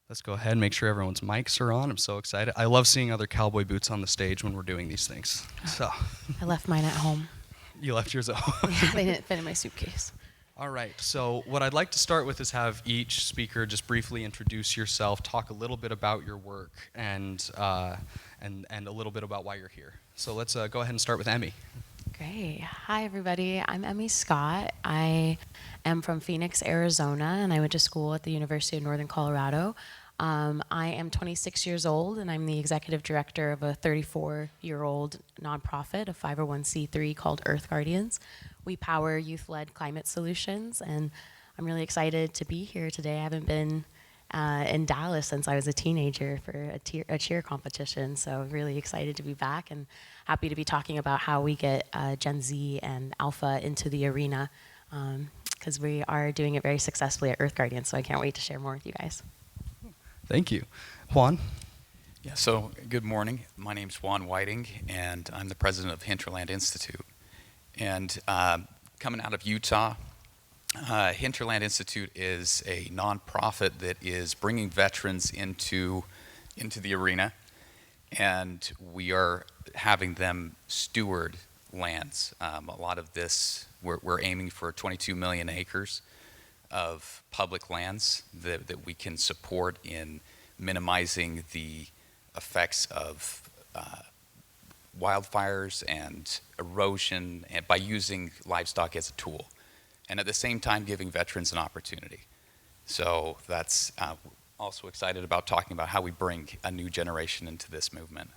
Let's go ahead and make sure everyone's mics are on. I'm so excited. I love seeing other cowboy boots on the stage when we're doing these things. So, I left mine at home. you left yours at home. Yeah, they didn't fit in my suitcase. All right. So, what I'd like to start with is have each speaker just briefly introduce yourself, talk a little bit about your work, and a little bit about why you're here. So, let's go ahead and start with Emmy. Great. Hi, everybody. I'm Emmy Scott. I am from Phoenix, Arizona, and I went to school at the University of Northern Colorado. I am 26 years old, and I'm the executive director of a 34-year-old nonprofit, a 501c3 called Earth Guardians. We power youth-led climate solutions, and I'm really excited to be here today. I haven't been in Dallas since I was a teenager for a cheer competition, so really excited to be back and happy to be talking about how we get Gen Z and Alpha into the arena, because we are doing it very successfully at Earth Guardians, so I can't wait to share more with you guys. Thank you. Juan? Yeah, so good morning. My name's Juan Whiting, and I'm the president of Hinterland Institute. And coming out of Utah, Hinterland Institute is a nonprofit that is bringing veterans into the arena, and we are having them steward lands. A lot of this, we're aiming for 22 million acres of public lands that we can support in minimizing the effects of wildfires and erosion, and by using livestock as a tool, and at the same time giving veterans an opportunity. So that's also excited about talking about how we bring a new generation into this movement.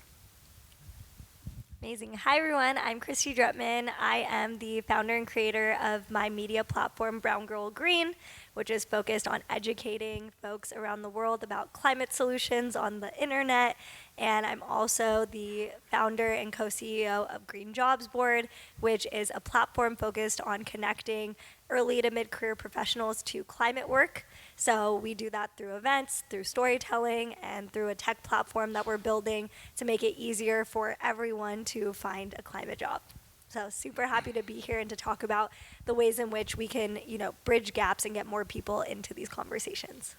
Amazing. Hi, everyone. I'm Christy Drutman. I am the founder and creator of my media platform, Brown Girl Green, which is focused on educating folks around the world about climate solutions on the internet. And I'm also the founder and co-CEO of Green Jobs Board, which is a platform focused on connecting early to mid-career professionals to climate work. So we do that through events, through storytelling, and through a tech platform that we're building to make it easier for everyone to find a climate job. So super happy to be here and to talk about the ways in which we can, bridge gaps and get more people into these conversations.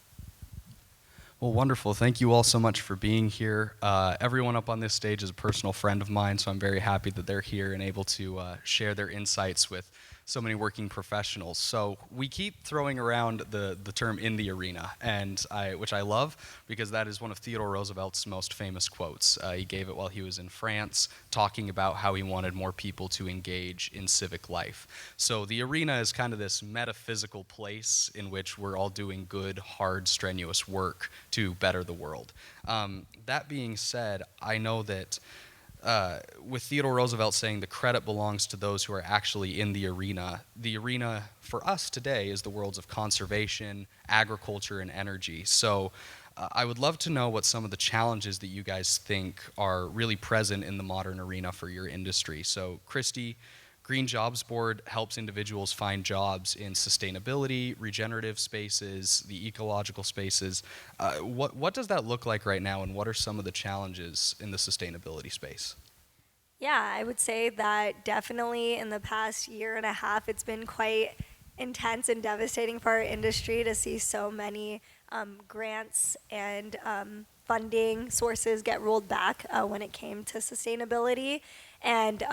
Well, wonderful. Thank you all so much for being here. Everyone up on this stage is a personal friend of mine, so I'm very happy that they're here and able to share their insights with so many working professionals. So we keep throwing around the term "in the arena," which I love, because that is one of Theodore Roosevelt's most famous quotes. He gave it while he was in France, talking about how he wanted more people to engage in civic life. So the arena is kind of this metaphysical place in which we're all doing good, hard, strenuous work to better the world. That being said, I know that with Theodore Roosevelt saying the credit belongs to those who are actually in the arena for us today is the worlds of conservation, agriculture, and energy. So I would love to know what some of the challenges that you guys think are really present in the modern arena for your industry. So Christy, Green Jobs Board helps individuals find jobs in sustainability, regenerative spaces, the ecological spaces. What does that look like right now, and what are some of the challenges in the sustainability space? Yeah, I would say that definitely in the past year and a half, it's been quite intense and devastating for our industry to see so many grants and funding sources get rolled back when it came to sustainability. And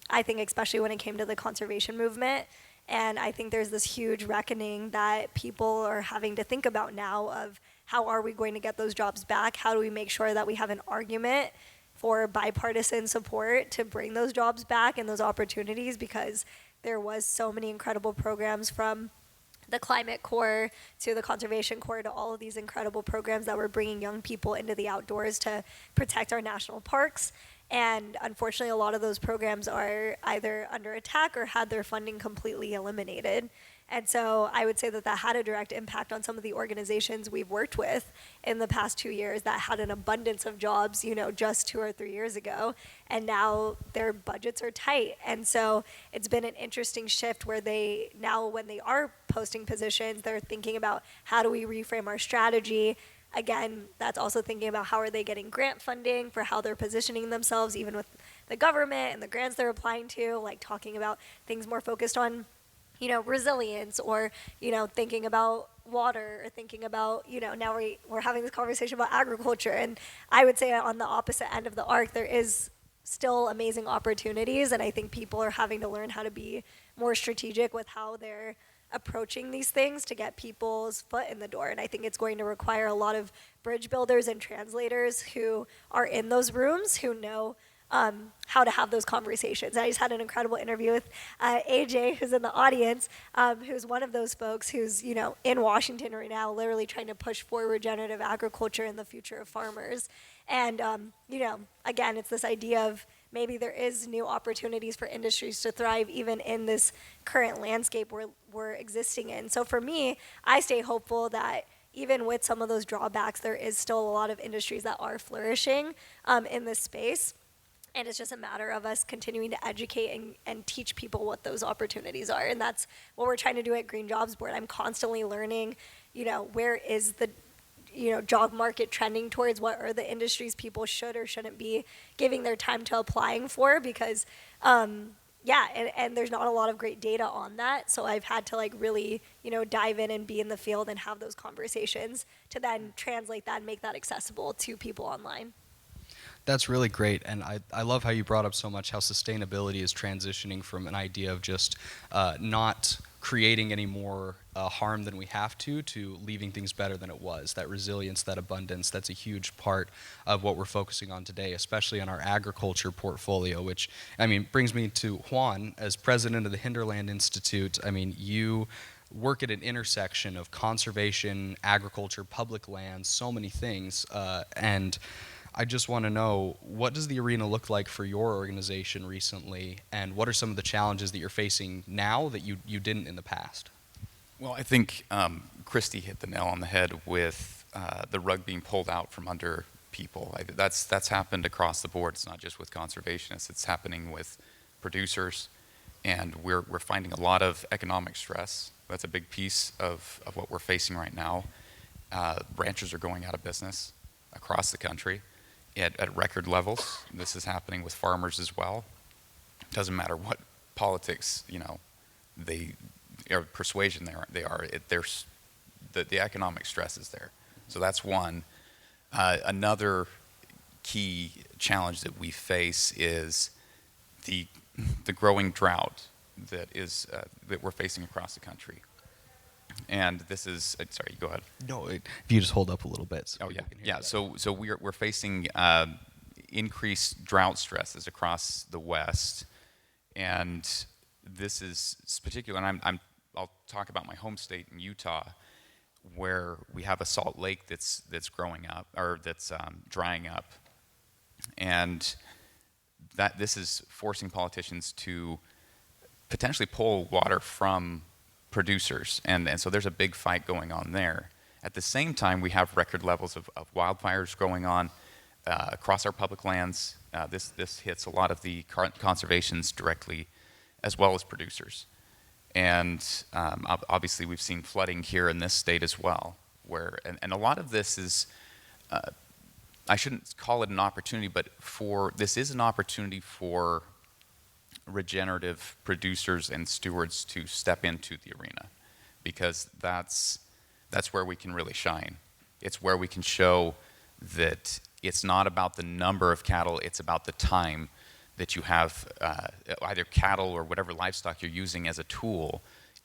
I think especially when it came to the conservation movement. And I think there's this huge reckoning that people are having to think about now of how are we going to get those jobs back? How do we make sure that we have an argument for bipartisan support to bring those jobs back and those opportunities, because there was so many incredible programs from the Climate Corps to the Conservation Corps to all of these incredible programs that were bringing young people into the outdoors to protect our national parks. And unfortunately, a lot of those programs are either under attack or had their funding completely eliminated. And so I would say that that had a direct impact on some of the organizations we've worked with in the past 2 years that had an abundance of jobs, just 2 or 3 years ago. And now their budgets are tight. And so it's been an interesting shift where when they are posting positions, they're thinking about how do we reframe our strategy. Again, that's also thinking about how are they getting grant funding for how they're positioning themselves, even with the government and the grants they're applying to, like talking about things more focused on resilience, or, thinking about water, or thinking about, now we're having this conversation about agriculture. And I would say on the opposite end of the arc, there is still amazing opportunities. And I think people are having to learn how to be more strategic with how they're approaching these things to get people's foot in the door. And I think it's going to require a lot of bridge builders and translators who are in those rooms, who know how to have those conversations. I just had an incredible interview with AJ, who's in the audience, who's one of those folks who's, in Washington right now, literally trying to push for regenerative agriculture and the future of farmers. And, again, it's this idea of maybe there is new opportunities for industries to thrive even in this current landscape we're existing in. So for me, I stay hopeful that even with some of those drawbacks, there is still a lot of industries that are flourishing in this space. And it's just a matter of us continuing to educate and teach people what those opportunities are. And that's what we're trying to do at Green Jobs Board. I'm constantly learning, where is the, job market trending towards, what are the industries people should or shouldn't be giving their time to applying for, because, and there's not a lot of great data on that. So I've had to really, dive in and be in the field and have those conversations to then translate that and make that accessible to people online. That's really great, and I love how you brought up so much how sustainability is transitioning from an idea of just not creating any more harm than we have to leaving things better than it was. That resilience, that abundance, that's a huge part of what we're focusing on today, especially on our agriculture portfolio, which, brings me to Juan, as president of the Hinterland Institute. You work at an intersection of conservation, agriculture, public lands, so many things, and I just want to know, what does the arena look like for your organization recently, and what are some of the challenges that you're facing now that you didn't in the past? Well, I think Christy hit the nail on the head with the rug being pulled out from under people. That's happened across the board. It's not just with conservationists. It's happening with producers, and we're finding a lot of economic stress. That's a big piece of what we're facing right now. Ranchers are going out of business across the country at record levels. This is happening with farmers as well. Doesn't matter what politics, they or persuasion they are. There's the economic stress is there. So that's one. Another key challenge that we face is the growing drought that we're facing across the country. And this is, sorry, go ahead. No, if you just hold up a little bit. Oh, yeah. So we're facing increased drought stresses across the West, and this is particular. And I'll talk about my home state in Utah, where we have a salt lake that's growing up, or that's drying up, and that this is forcing politicians to potentially pull water from producers, and so there's a big fight going on there. At the same time, we have record levels of wildfires going on across our public lands. This hits a lot of the conservations directly, as well as producers. And obviously, we've seen flooding here in this state as well, and a lot of this is, I shouldn't call it an opportunity, but this is an opportunity for regenerative producers and stewards to step into the arena, because that's where we can really shine. It's where we can show that it's not about the number of cattle, it's about the time that you have either cattle or whatever livestock you're using as a tool.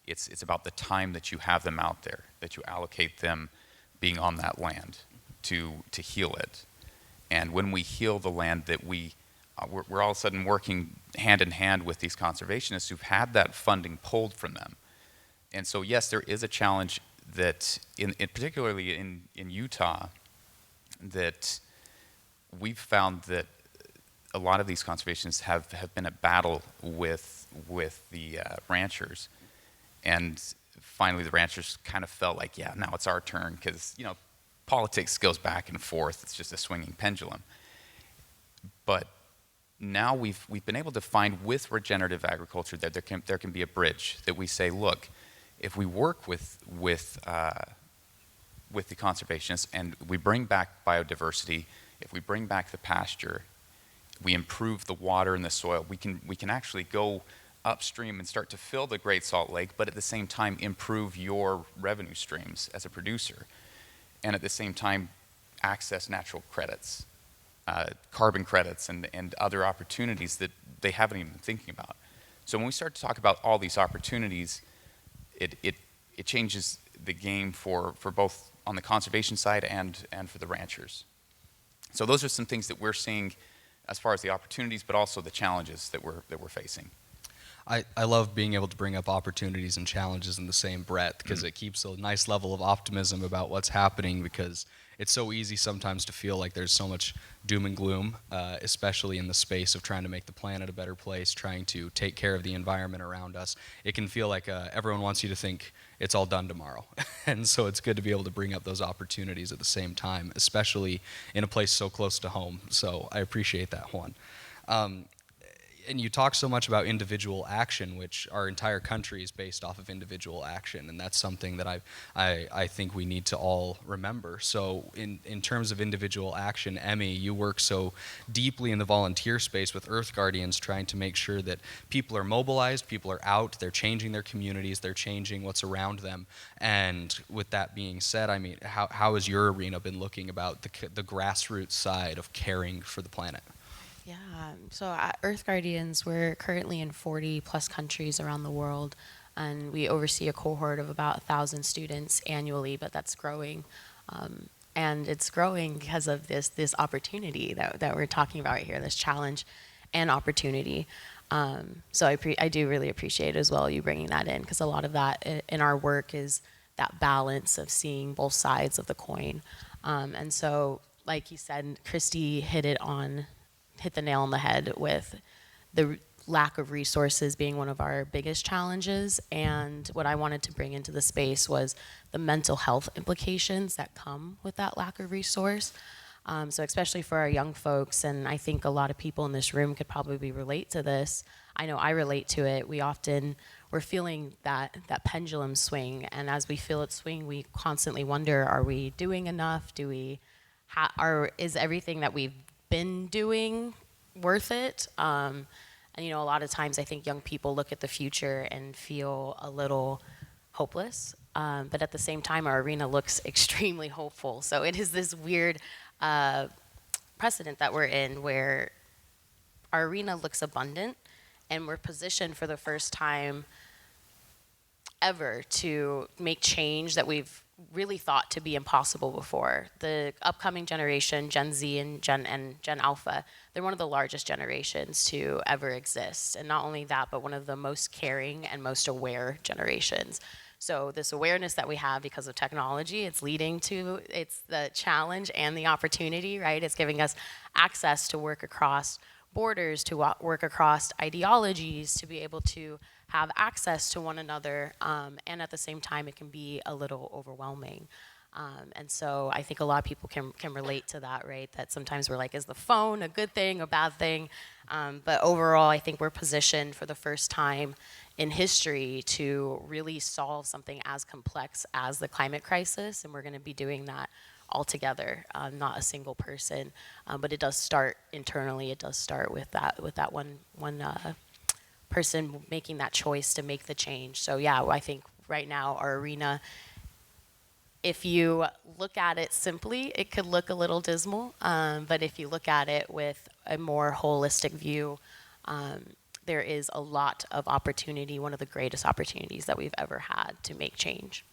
It's about the time that you have them out there, that you allocate them being on that land to heal it. And when we heal the land, that we're all of a sudden working hand in hand with these conservationists who've had that funding pulled from them. And so, yes, there is a challenge that, particularly in Utah, that we've found that a lot of these conservationists have been at battle with the ranchers. And finally, the ranchers kind of felt like, yeah, now it's our turn, because, politics goes back and forth. It's just a swinging pendulum. But now we've been able to find with regenerative agriculture that there can be a bridge, that we say, look, if we work with the conservationists and we bring back biodiversity, if we bring back the pasture, we improve the water and the soil, we can actually go upstream and start to fill the Great Salt Lake, but at the same time improve your revenue streams as a producer, and at the same time access natural credits, carbon credits, and other opportunities that they haven't even been thinking about. So when we start to talk about all these opportunities, it changes the game for both on the conservation side and for the ranchers. So those are some things that we're seeing as far as the opportunities, but also the challenges that we're facing. I love being able to bring up opportunities and challenges in the same breath, because it keeps a nice level of optimism about what's happening, because it's so easy sometimes to feel like there's so much doom and gloom, especially in the space of trying to make the planet a better place, trying to take care of the environment around us. It can feel like everyone wants you to think it's all done tomorrow. And so it's good to be able to bring up those opportunities at the same time, especially in a place so close to home. So I appreciate that, Juan. And you talk so much about individual action, which our entire country is based off of individual action, and that's something that I think we need to all remember. So in terms of individual action, Emmy, you work so deeply in the volunteer space with Earth Guardians, trying to make sure that people are mobilized, people are out, they're changing their communities, they're changing what's around them. And with that being said, I mean, how has your arena been looking about the grassroots side of caring for the planet? Yeah, so at Earth Guardians, we're currently in 40 plus countries around the world, and we oversee a cohort of about 1,000 students annually, but that's growing. And it's growing because of this opportunity that we're talking about right here, this challenge and opportunity. So I do really appreciate as well you bringing that in, because a lot of that in our work is that balance of seeing both sides of the coin. And so, like you said, Christy hit the nail on the head with the lack of resources being one of our biggest challenges. And what I wanted to bring into the space was the mental health implications that come with that lack of resource. So especially for our young folks, and I think a lot of people in this room could probably relate to this. I know I relate to it. We're feeling that pendulum swing, and as we feel it swing, we constantly wonder, are we doing enough? Is everything that we've been doing worth it? And a lot of times I think young people look at the future and feel a little hopeless, but at the same time our arena looks extremely hopeful. So it is this weird precedent that we're in, where our arena looks abundant and we're positioned for the first time ever to make change that we've really thought to be impossible before. The upcoming generation, Gen Z and Gen Alpha, they're one of the largest generations to ever exist. And not only that, but one of the most caring and most aware generations. So this awareness that we have because of technology, it's the challenge and the opportunity, right? It's giving us access to work across borders, to work across ideologies, to be able to have access to one another, and at the same time it can be a little overwhelming. And so I think a lot of people can relate to that, right? That sometimes we're like, is the phone a good thing, a bad thing? But overall, I think we're positioned for the first time in history to really solve something as complex as the climate crisis, and we're going to be doing that all together, not a single person. But it does start internally. It does start with that one person making that choice to make the change. So yeah, I think right now our arena, if you look at it simply, it could look a little dismal, but if you look at it with a more holistic view, there is a lot of opportunity, one of the greatest opportunities that we've ever had to make change.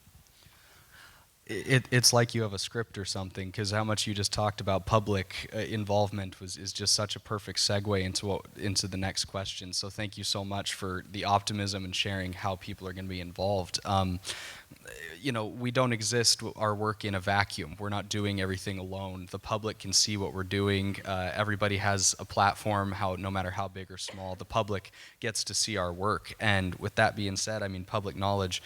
It's like you have a script or something, because how much you just talked about public involvement is just such a perfect segue into the next question. So thank you so much for the optimism and sharing how people are going to be involved. We don't exist our work in a vacuum. We're not doing everything alone. The public can see what we're doing. Everybody has a platform, no matter how big or small. The public gets to see our work. And with that being said, I mean, public knowledge.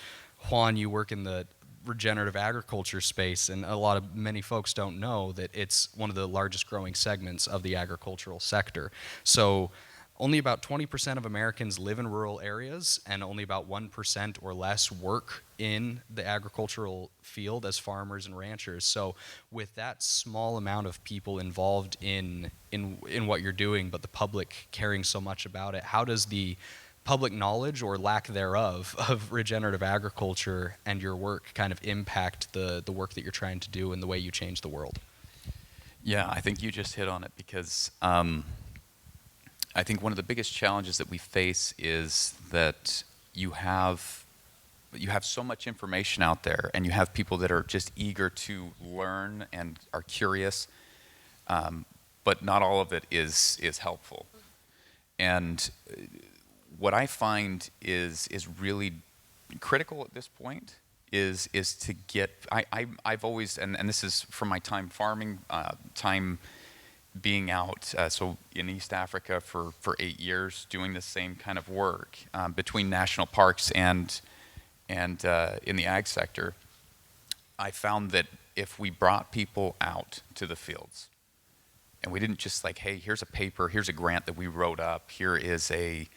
Juan, you work in the regenerative agriculture space, and many folks don't know that it's one of the largest growing segments of the agricultural sector. So only about 20% of Americans live in rural areas, and only about 1% or less work in the agricultural field as farmers and ranchers. So with that small amount of people involved in what you're doing, but the public caring so much about it, how does the public knowledge or lack thereof of regenerative agriculture and your work kind of impact the work that you're trying to do and the way you change the world? Yeah, I think you just hit on it because I think one of the biggest challenges that we face is that you have so much information out there, and you have people that are just eager to learn and are curious, but not all of it is helpful. And what I find is really critical at this point is to get. I've always, and this is from my time farming, time being out, so in East Africa for 8 years, doing the same kind of work between national parks and in the ag sector. I found that if we brought people out to the fields, and we didn't just like, hey, here's a paper, here's a grant that we wrote up, here is a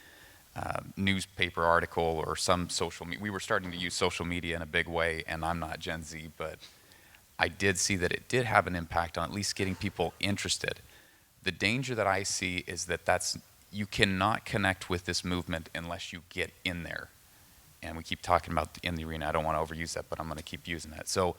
newspaper article or some social media. We were starting to use social media in a big way, and I'm not Gen Z, but I did see that it did have an impact on at least getting people interested. The danger that I see is that you cannot connect with this movement unless you get in there. And we keep talking about in the arena. I don't want to overuse that, but I'm going to keep using that. So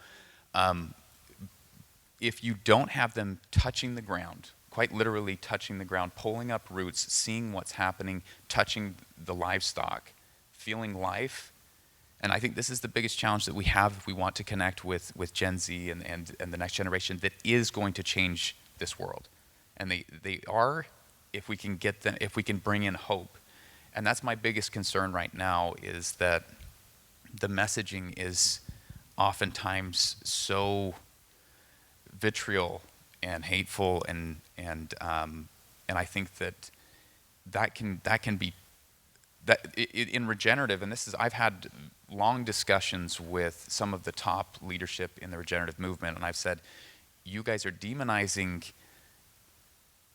if you don't have them touching the ground, quite literally touching the ground, pulling up roots, seeing what's happening, touching the livestock, feeling life. And I think this is the biggest challenge that we have if we want to connect with Gen Z and the next generation that is going to change this world. And they are, if we can get them, if we can bring in hope. And that's my biggest concern right now, is that the messaging is oftentimes so vitriol and hateful, and I think that can be in regenerative. And this is, I've had long discussions with some of the top leadership in the regenerative movement, and I've said, you guys are demonizing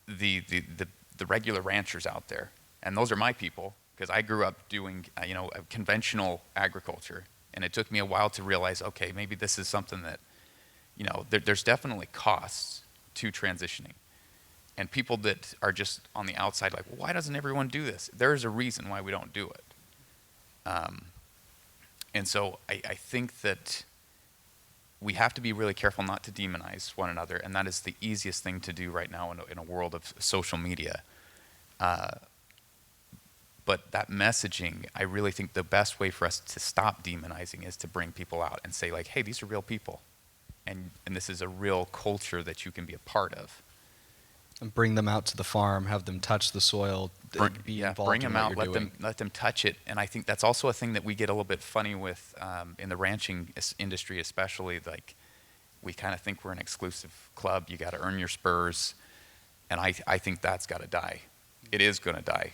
the regular ranchers out there, and those are my people, because I grew up doing conventional agriculture, and it took me a while to realize, okay, maybe this is something that there's definitely costs to transitioning. And people that are just on the outside like, well, why doesn't everyone do this? There's a reason why we don't do it. And so I think that we have to be really careful not to demonize one another, and that is the easiest thing to do right now in a world of social media. But that messaging, I really think the best way for us to stop demonizing is to bring people out and say, like, hey, these are real people. And this is a real culture that you can be a part of. And bring them out to the farm, have them touch the soil, be involved bring in them what out, you're doing. let them touch it. And I think that's also a thing that we get a little bit funny with in the ranching industry, especially. Like, we kind of think we're an exclusive club. You got to earn your spurs, and I think that's got to die. It is going to die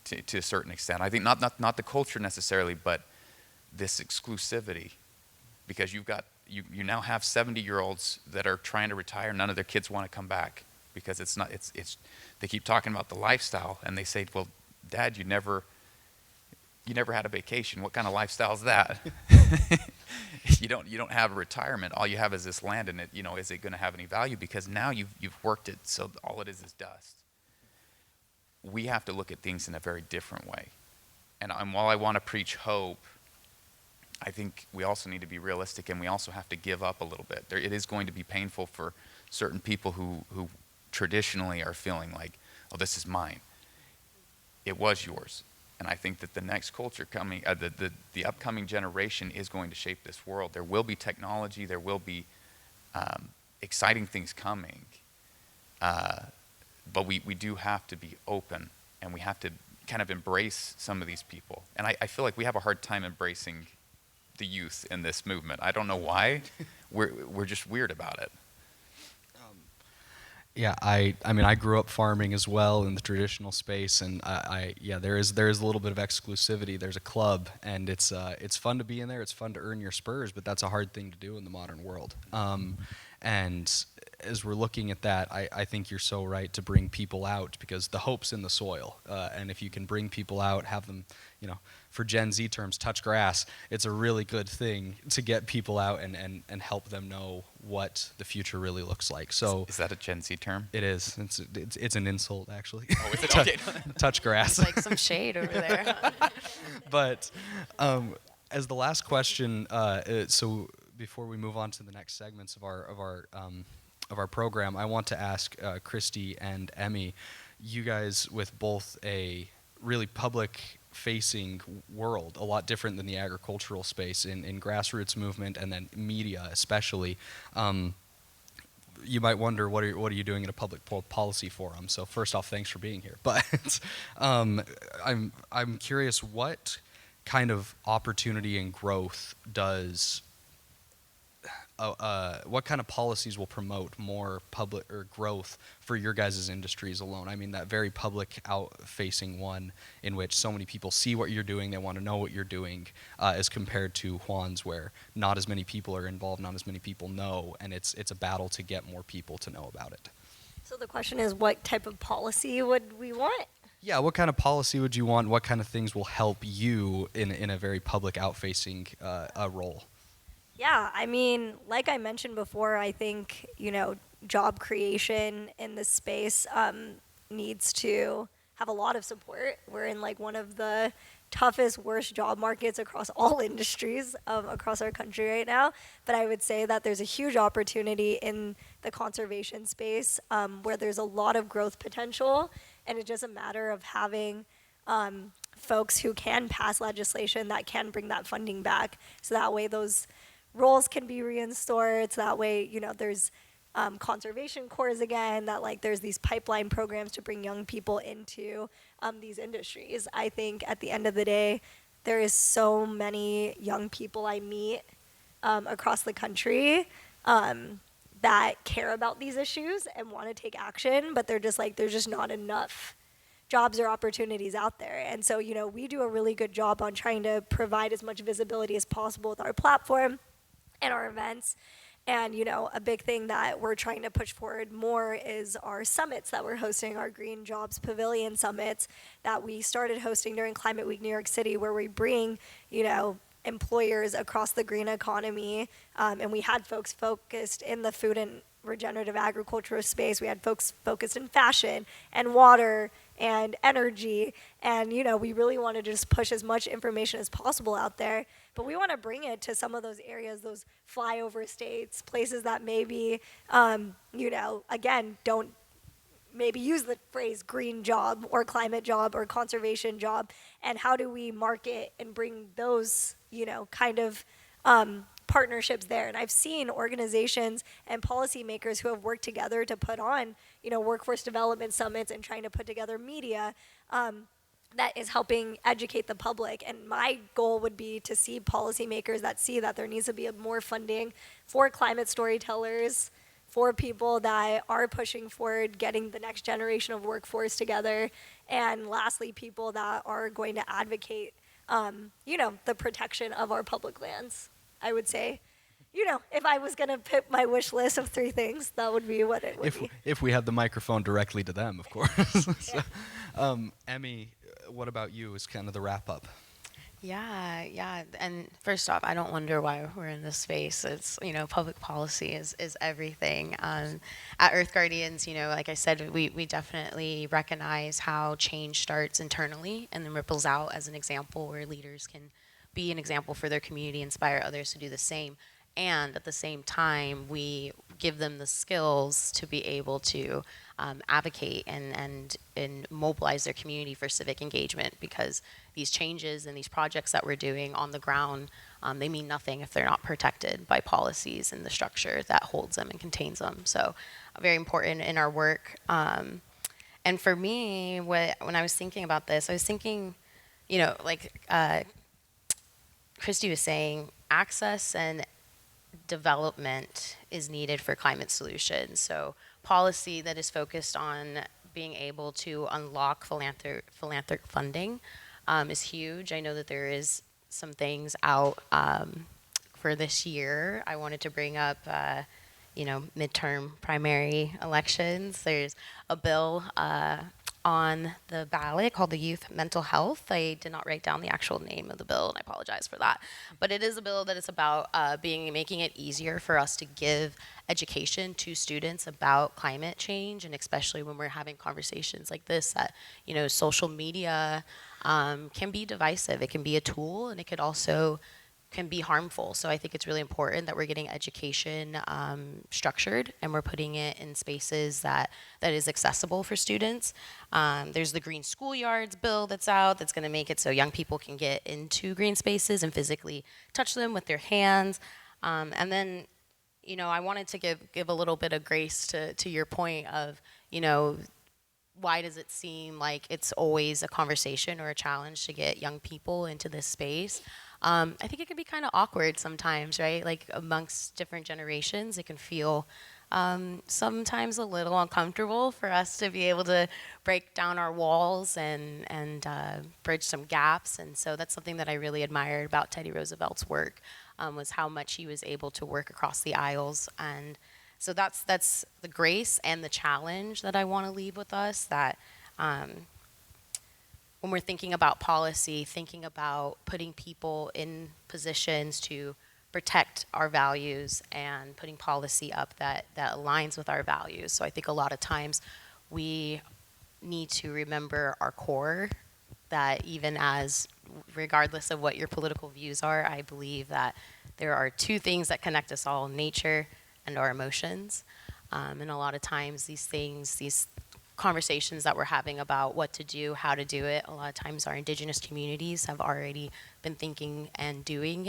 to a certain extent. I think not the culture necessarily, but this exclusivity, because you now have 70-year-olds that are trying to retire. None of their kids want to come back because they keep talking about the lifestyle, and they say, well, Dad, you never had a vacation. What kind of lifestyle is that? You don't have a retirement. All you have is this land, and is it going to have any value? Because now you've worked it, so all it is dust. We have to look at things in a very different way. And while I want to preach hope, I think we also need to be realistic, and we also have to give up a little bit. It is going to be painful for certain people who traditionally are feeling like, oh, this is mine. It was yours. And I think that the next culture coming, the upcoming generation is going to shape this world. There will be technology. There will be exciting things coming. But we do have to be open, and we have to kind of embrace some of these people. And I feel like we have a hard time embracing the youth in this movement. I don't know why. We're just weird about it. Yeah, I mean, I grew up farming as well in the traditional space, and there is a little bit of exclusivity. There's a club, and it's fun to be in there. It's fun to earn your spurs, but that's a hard thing to do in the modern world. And as we're looking at that, I think you're so right to bring people out, because the hope's in the soil. And if you can bring people out, have them, for Gen Z terms, touch grass, it's a really good thing to get people out and help them know what the future really looks like. So Is that a Gen Z term? it is. It's an insult, actually. Oh, is it? Okay. Touch grass. It's like some shade over there. But as the last question, so before we move on to the next segments of our program, I want to ask Christy and Emmy, you guys with both a really public-facing world, a lot different than the agricultural space in grassroots movement and then media especially. You might wonder, what are you doing in a public policy forum? So first off, thanks for being here. But I'm curious, what kind of opportunity and growth does what kind of policies will promote more public or growth for your guys' industries alone? I mean, that very public out-facing one in which so many people see what you're doing, they want to know what you're doing, as compared to Juan's, where not as many people are involved, not as many people know, and it's a battle to get more people to know about it. So the question is, what type of policy would we want? Yeah, what kind of policy would you want? What kind of things will help you in a very public out-facing role? Yeah, I mean, like I mentioned before, I think, job creation in this space needs to have a lot of support. We're in like one of the toughest, worst job markets across all industries across our country right now. But I would say that there's a huge opportunity in the conservation space where there's a lot of growth potential. And it's just a matter of having folks who can pass legislation that can bring that funding back. So that way those roles can be reinstored. So that way, there's conservation corps again, that like there's these pipeline programs to bring young people into these industries. I think at the end of the day, there is so many young people I meet across the country that care about these issues and want to take action, but they're just like, there's just not enough jobs or opportunities out there. And so, we do a really good job on trying to provide as much visibility as possible with our platform and our events. And, a big thing that we're trying to push forward more is our summits that we're hosting, our Green Jobs Pavilion summits that we started hosting during Climate Week New York City, where we bring, employers across the green economy. And we had folks focused in the food and regenerative agriculture space. We had folks focused in fashion and water and energy. And, we really want to just push as much information as possible out there. But we want to bring it to some of those areas, those flyover states, places that maybe, again, don't maybe use the phrase green job or climate job or conservation job. And how do we market and bring those, kind of partnerships there? And I've seen organizations and policymakers who have worked together to put on, workforce development summits and trying to put together media that is helping educate the public. And my goal would be to see policymakers that see that there needs to be more funding for climate storytellers, for people that are pushing forward getting the next generation of workforce together, and lastly, people that are going to advocate, the protection of our public lands. I would say, if I was going to pick my wish list of 3 things, that would be what it would be. If we had the microphone directly to them, of course. So, Emmy, what about you as kind of the wrap up? Yeah. And first off, I don't wonder why we're in this space. It's, public policy is everything. At Earth Guardians, like I said, we definitely recognize how change starts internally and then ripples out as an example where leaders can be an example for their community, inspire others to do the same. And at the same time, we give them the skills to be able to advocate and mobilize their community for civic engagement, because these changes and these projects that we're doing on the ground, they mean nothing if they're not protected by policies and the structure that holds them and contains them. So very important in our work. And for me, when I was thinking about this, I was thinking, Christy was saying, access and development is needed for climate solutions. So policy that is focused on being able to unlock philanthropic funding is huge. I know that there is some things out for this year. I wanted to bring up, midterm primary elections. There's a bill on the ballot called the Youth Mental Health. I did not write down the actual name of the bill, and I apologize for that. But it is a bill that is about making it easier for us to give education to students about climate change, and especially when we're having conversations like this, that social media can be divisive. It can be a tool, and it could also can be harmful. So I think it's really important that we're getting education structured, and we're putting it in spaces that is accessible for students. There's the Green Schoolyards bill that's out that's going to make it so young people can get into green spaces and physically touch them with their hands. And then, I wanted to give a little bit of grace to your point of, why does it seem like it's always a conversation or a challenge to get young people into this space? I think it can be kind of awkward sometimes, right? Like amongst different generations, it can feel sometimes a little uncomfortable for us to be able to break down our walls and bridge some gaps. And so that's something that I really admired about Teddy Roosevelt's work, was how much he was able to work across the aisles. And so that's the grace and the challenge that I want to leave with us, that when we're thinking about policy, thinking about putting people in positions to protect our values and putting policy up that aligns with our values. So I think a lot of times we need to remember our core, that even as, regardless of what your political views are, I believe that there are two things that connect us all: nature and our emotions. And a lot of times these conversations that we're having about what to do, how to do it, a lot of times our indigenous communities have already been thinking and doing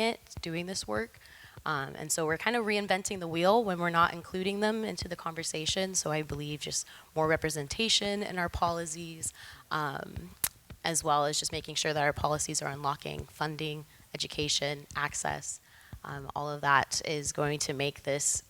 this work. And so we're kind of reinventing the wheel when we're not including them into the conversation. So I believe just more representation in our policies, as well as just making sure that our policies are unlocking funding, education, access. All of that is going to make this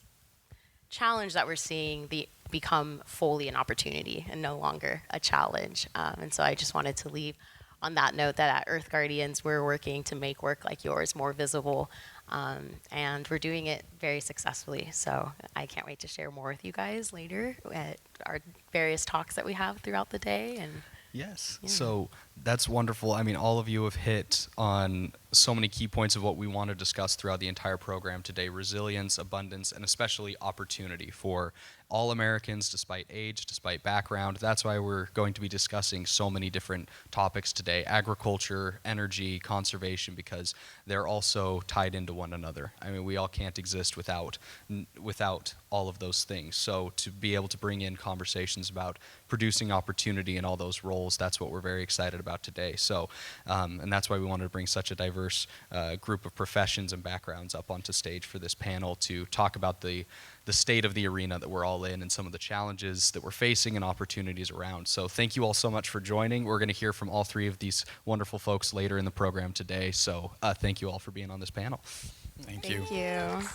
challenge that we're seeing become fully an opportunity and no longer a challenge. And so I just wanted to leave on that note, that at Earth Guardians, we're working to make work like yours more visible, and we're doing it very successfully. So I can't wait to share more with you guys later at our various talks that we have throughout the day. And Yes. Yeah. So that's wonderful. I mean, all of you have hit on so many key points of what we want to discuss throughout the entire program today: resilience, abundance, and especially opportunity for all Americans, despite age, despite background. That's why we're going to be discussing so many different topics today: agriculture, energy, conservation, because they're also tied into one another. I mean, we all can't exist without all of those things. So to be able to bring in conversations about producing opportunity in all those roles, that's what we're very excited about today. So, and that's why we wanted to bring such a diverse group of professions and backgrounds up onto stage for this panel to talk about the state of the arena that we're all in and some of the challenges that we're facing and opportunities around. So thank you all so much for joining. We're going to hear from all three of these wonderful folks later in the program today. So thank you all for being on this panel. Thank you. thank you.